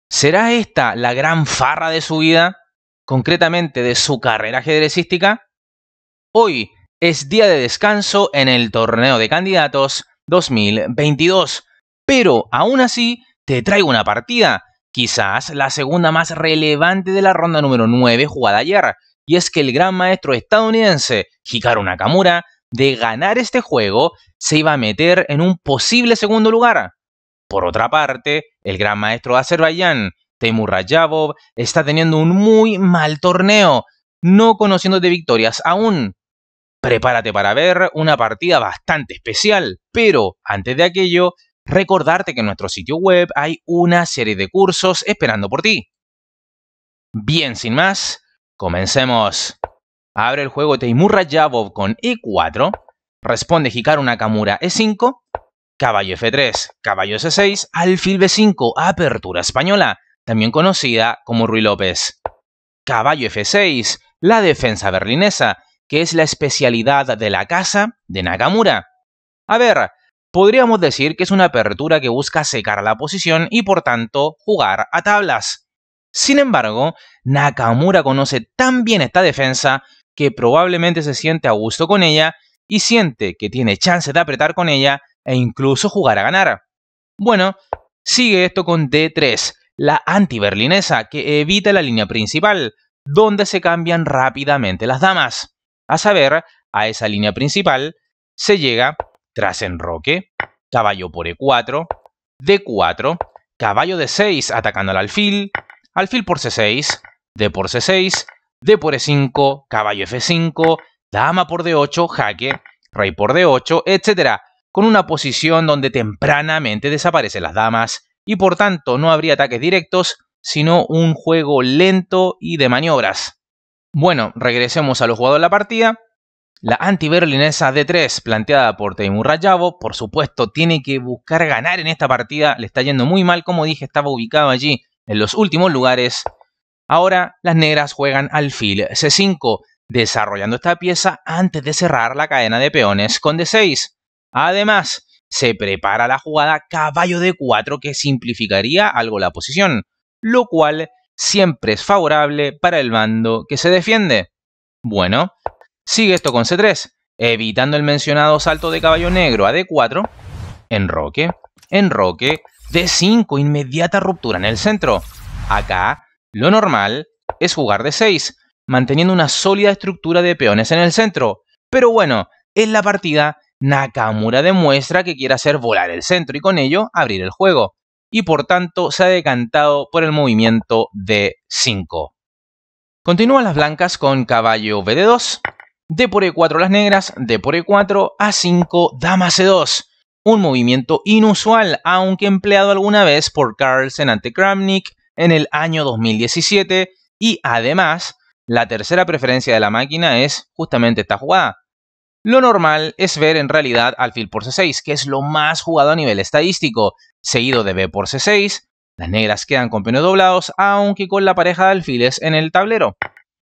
¿Será esta la gran farra de su vida? Concretamente de su carrera ajedrecística. Hoy es día de descanso en el torneo de candidatos 2022, pero aún así te traigo una partida, quizás la segunda más relevante de la ronda número 9 jugada ayer, y es que el gran maestro estadounidense Hikaru Nakamura, de ganar este juego, se iba a meter en un posible segundo lugar. Por otra parte, el gran maestro de Azerbaiyán, Teimurrayevov, está teniendo un muy mal torneo, no conociendo de victorias aún. Prepárate para ver una partida bastante especial, pero antes de aquello, recordarte que en nuestro sitio web hay una serie de cursos esperando por ti. Bien, sin más, comencemos. Abre el juego Teimurrayevov con E4, responde Hikaru Nakamura E5, caballo F3, caballo C6, alfil B5, apertura española, también conocida como Ruy López. Caballo F6, la defensa berlinesa, que es la especialidad de la casa de Nakamura. A ver, podríamos decir que es una apertura que busca secar la posición y por tanto jugar a tablas. Sin embargo, Nakamura conoce tan bien esta defensa que probablemente se siente a gusto con ella y siente que tiene chance de apretar con ella e incluso jugar a ganar. Bueno, sigue esto con D3, la anti-berlinesa que evita la línea principal, donde se cambian rápidamente las damas. A saber, a esa línea principal se llega tras enroque, caballo por E4, D4, caballo D6 atacando al alfil, alfil por C6, D por C6, D por E5, caballo F5, dama por D8, jaque, rey por D8, etc., con una posición donde tempranamente desaparecen las damas y por tanto no habría ataques directos, sino un juego lento y de maniobras. Bueno, regresemos a los jugados de la partida. La anti-berlinesa D3 planteada por Teimurrayevov, por supuesto, tiene que buscar ganar en esta partida. Le está yendo muy mal, como dije, estaba ubicado allí en los últimos lugares. Ahora las negras juegan alfil C5, desarrollando esta pieza antes de cerrar la cadena de peones con D6. Además, se prepara la jugada caballo D4 que simplificaría algo la posición, lo cual siempre es favorable para el bando que se defiende. Bueno, sigue esto con C3, evitando el mencionado salto de caballo negro a D4, enroque, enroque, D5, inmediata ruptura en el centro. Acá, lo normal es jugar D6, manteniendo una sólida estructura de peones en el centro. Pero bueno, en la partida, Nakamura demuestra que quiere hacer volar el centro y con ello abrir el juego. Y por tanto se ha decantado por el movimiento D5. Continúan las blancas con caballo BD2, D por E4 las negras, D por E4, A5, dama C2. Un movimiento inusual, aunque empleado alguna vez por Carlsen ante Kramnik en el año 2017 y además la tercera preferencia de la máquina es justamente esta jugada. Lo normal es ver en realidad alfil por C6, que es lo más jugado a nivel estadístico, seguido de B por C6. Las negras quedan con peones doblados, aunque con la pareja de alfiles en el tablero.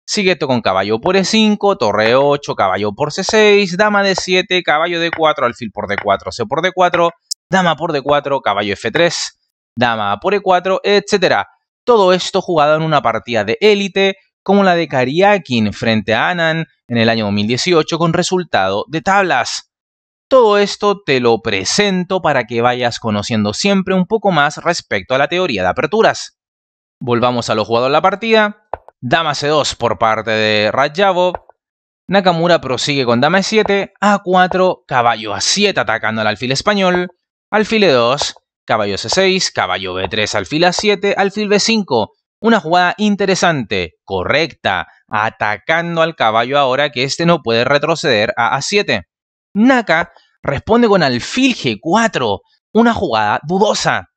Sigue esto con caballo por E5, torre 8, caballo por C6, dama D7, caballo D4, alfil por D4, C por D4, dama por D4, caballo F3, dama por E4, etc. Todo esto jugado en una partida de élite como la de Karyakin frente a Anand en el año 2018 con resultado de tablas. Todo esto te lo presento para que vayas conociendo siempre un poco más respecto a la teoría de aperturas. Volvamos a lo jugado en la partida. Dama C2 por parte de Rayevov. Nakamura prosigue con dama E7, A4, caballo A7 atacando al alfil español, alfil E2, caballo C6, caballo B3, alfil A7, alfil B5. Una jugada interesante, correcta, atacando al caballo ahora que este no puede retroceder a A7. Naka responde con alfil G4, una jugada dudosa.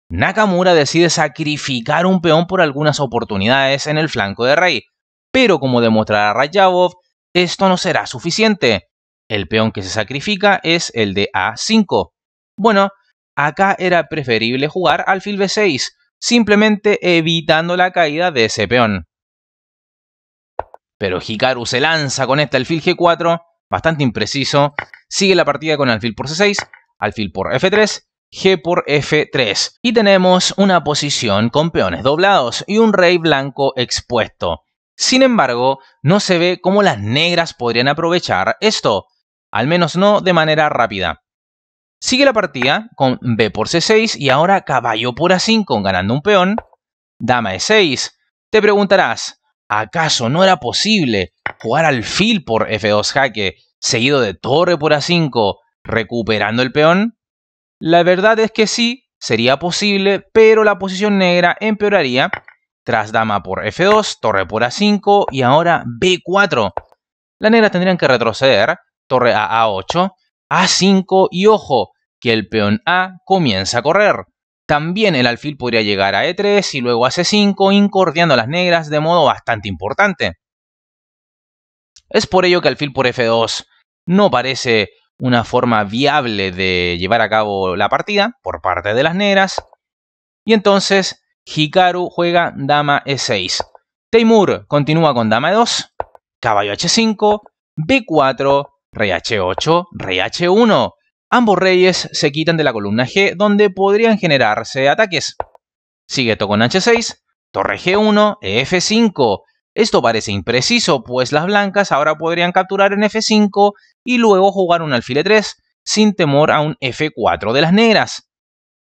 Nakamura decide sacrificar un peón por algunas oportunidades en el flanco de rey, pero como demostrará Rayevov, esto no será suficiente. El peón que se sacrifica es el de A5. Bueno, acá era preferible jugar alfil B6, simplemente evitando la caída de ese peón. Pero Hikaru se lanza con este alfil G4, bastante impreciso. Sigue la partida con alfil por C6, alfil por F3, G por F3. Y tenemos una posición con peones doblados y un rey blanco expuesto. Sin embargo, no se ve cómo las negras podrían aprovechar esto, al menos no de manera rápida. Sigue la partida con B por C6 y ahora caballo por A5 ganando un peón, dama E6. Te preguntarás, ¿acaso no era posible jugar alfil por F2 jaque seguido de torre por A5 recuperando el peón? La verdad es que sí, sería posible, pero la posición negra empeoraría tras dama por F2, torre por A5 y ahora B4. Las negras tendrían que retroceder, torre a A8, A5 y ojo, que el peón A comienza a correr. También el alfil podría llegar a E3 y luego a C5, incordiando a las negras de modo bastante importante. Es por ello que alfil por F2 no parece una forma viable de llevar a cabo la partida por parte de las negras. Y entonces Hikaru juega dama E6. Teimur continúa con dama E2, caballo H5, B4, rey H8, rey H1. Ambos reyes se quitan de la columna G, donde podrían generarse ataques. Sigue esto con H6, torre G1, F5. Esto parece impreciso, pues las blancas ahora podrían capturar en F5 y luego jugar un alfil E3 sin temor a un F4 de las negras.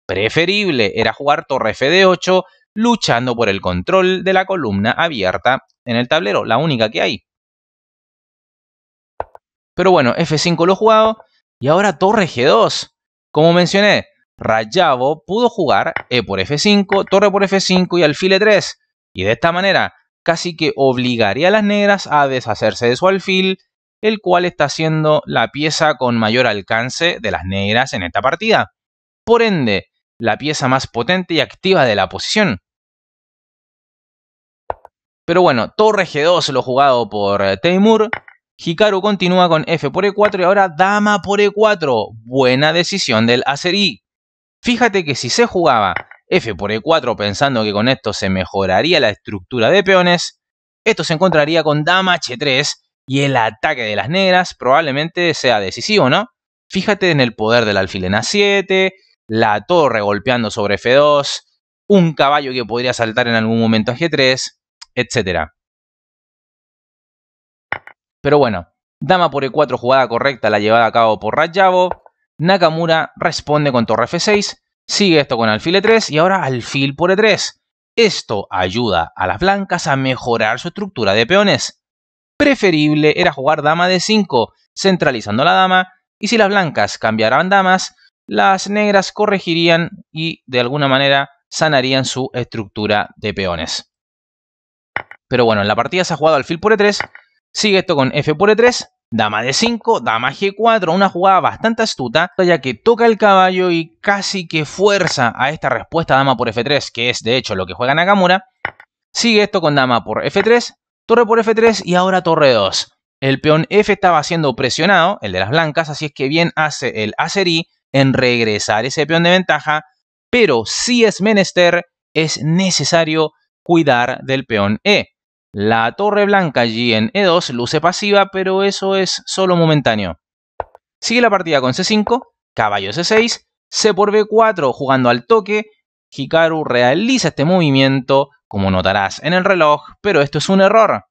Preferible era jugar torre F8 luchando por el control de la columna abierta en el tablero, la única que hay. Pero bueno, F5 lo he jugado y ahora torre G2. Como mencioné, Rayabo pudo jugar E por F5, torre por F5 y alfil E3. Y de esta manera casi que obligaría a las negras a deshacerse de su alfil, el cual está siendo la pieza con mayor alcance de las negras en esta partida. Por ende, la pieza más potente y activa de la posición. Pero bueno, torre G2 lo jugado por Teimur. Hikaru continúa con F por E4 y ahora dama por E4. Buena decisión del azerí. Fíjate que si se jugaba F por E4 pensando que con esto se mejoraría la estructura de peones, esto se encontraría con dama H3 y el ataque de las negras probablemente sea decisivo, ¿no? Fíjate en el poder del alfil en A7, la torre golpeando sobre F2, un caballo que podría saltar en algún momento a G3, etc. Pero bueno, dama por E4 jugada correcta la llevada a cabo por Rayabo. Nakamura responde con torre F6, sigue esto con alfil E3 y ahora alfil por E3. Esto ayuda a las blancas a mejorar su estructura de peones. Preferible era jugar dama D5, centralizando la dama, y si las blancas cambiaran damas, las negras corregirían y de alguna manera sanarían su estructura de peones. Pero bueno, en la partida se ha jugado alfil por E3, sigue esto con F por E3, dama D5, dama G4, una jugada bastante astuta, ya que toca el caballo y casi que fuerza a esta respuesta dama por F3, que es de hecho lo que juega Nakamura. Sigue esto con dama por F3, torre por F3 y ahora torre 2. El peón F estaba siendo presionado, el de las blancas, así es que bien hace el azerí en regresar ese peón de ventaja, pero si es menester, es necesario cuidar del peón E. La torre blanca allí en E2 luce pasiva, pero eso es solo momentáneo. Sigue la partida con C5, caballo C6, C por B4 jugando al toque. Hikaru realiza este movimiento, como notarás en el reloj, pero esto es un error.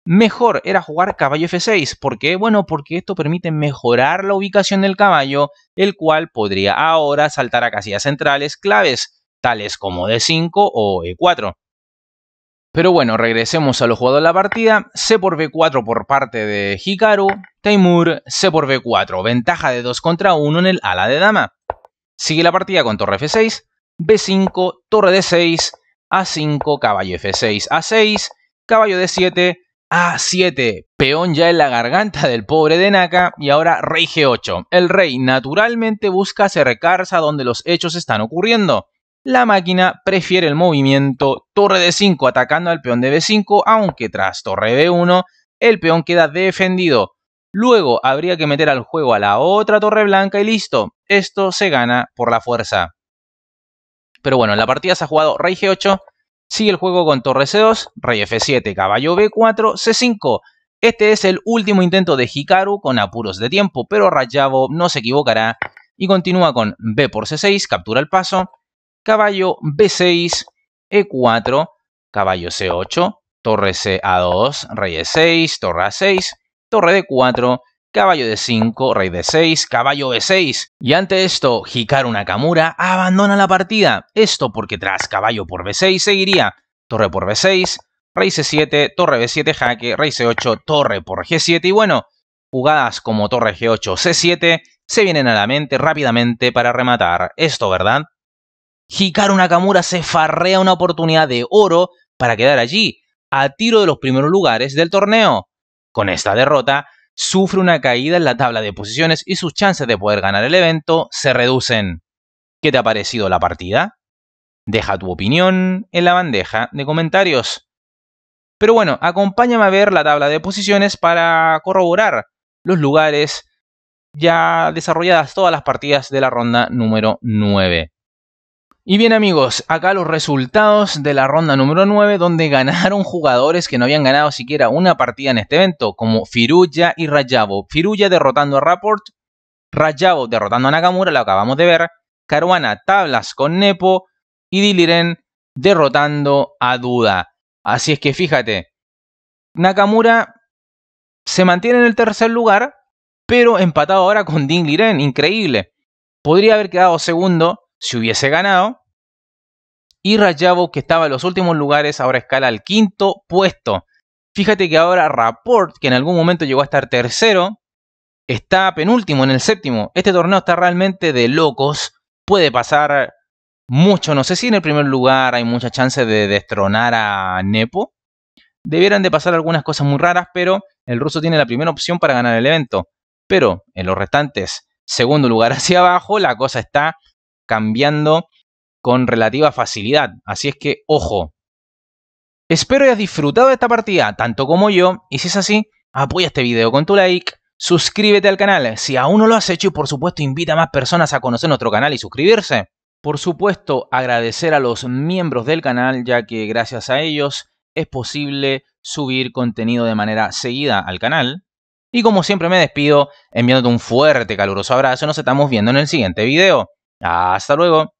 Mejor era jugar caballo F6. ¿Por qué? Bueno, porque esto permite mejorar la ubicación del caballo, el cual podría ahora saltar a casillas centrales claves, tales como D5 o E4. Pero bueno, regresemos a lo jugado en la partida. C por B4 por parte de Hikaru. Teimur, C por B4. Ventaja de 2 contra 1 en el ala de dama. Sigue la partida con torre F6, B5, torre D6, A5, caballo F6, A6, caballo D7, A7. Peón ya en la garganta del pobre de Naka y ahora rey G8. El rey naturalmente busca acercarse a donde los hechos están ocurriendo. La máquina prefiere el movimiento torre D5 atacando al peón de B5, aunque tras torre B1 el peón queda defendido. Luego habría que meter al juego a la otra torre blanca y listo. Esto se gana por la fuerza. Pero bueno, en la partida se ha jugado rey G8, sigue el juego con torre C2, rey F7, caballo B4, C5. Este es el último intento de Hikaru con apuros de tiempo, pero Rayabo no se equivocará y continúa con B por C6, captura el paso, caballo B6, E4, caballo C8, torre C-A2, rey E6, torre A6, torre D4, caballo D5, rey D6, caballo E6. Y ante esto, Hikaru Nakamura abandona la partida. Esto porque tras caballo por B6 seguiría torre por B6, rey C7, torre B7 jaque, rey C8, torre por G7 y bueno, jugadas como torre G8, C7 se vienen a la mente rápidamente para rematar esto, ¿verdad? Hikaru Nakamura se farrea una oportunidad de oro para quedar allí, a tiro de los primeros lugares del torneo. Con esta derrota, sufre una caída en la tabla de posiciones y sus chances de poder ganar el evento se reducen. ¿Qué te ha parecido la partida? Deja tu opinión en la bandeja de comentarios. Pero bueno, acompáñame a ver la tabla de posiciones para corroborar los lugares ya desarrolladas todas las partidas de la ronda número 9. Y bien amigos, acá los resultados de la ronda número 9 donde ganaron jugadores que no habían ganado siquiera una partida en este evento, como Firuya y Rajabov. Firuya derrotando a Rapport, Rajabov derrotando a Nakamura, lo acabamos de ver, Caruana tablas con Nepo y Diliren derrotando a Duda. Así es que fíjate, Nakamura se mantiene en el tercer lugar, pero empatado ahora con Ding Liren, increíble. Podría haber quedado segundo si hubiese ganado. Y Rajabov, que estaba en los últimos lugares, ahora escala al quinto puesto. Fíjate que ahora Rapport, que en algún momento llegó a estar tercero, está penúltimo en el séptimo. Este torneo está realmente de locos. Puede pasar mucho. No sé si en el primer lugar hay mucha chance de destronar a Nepo. Debieran de pasar algunas cosas muy raras, pero el ruso tiene la primera opción para ganar el evento. Pero en los restantes, segundo lugar hacia abajo, la cosa está cambiando con relativa facilidad. Así es que, ojo. Espero hayas disfrutado de esta partida, tanto como yo. Y si es así, apoya este video con tu like, suscríbete al canal si aún no lo has hecho y por supuesto invita a más personas a conocer nuestro canal y suscribirse. Por supuesto, agradecer a los miembros del canal, ya que gracias a ellos es posible subir contenido de manera seguida al canal. Y como siempre me despido enviándote un fuerte, caluroso abrazo. Nos estamos viendo en el siguiente video. ¡Hasta luego!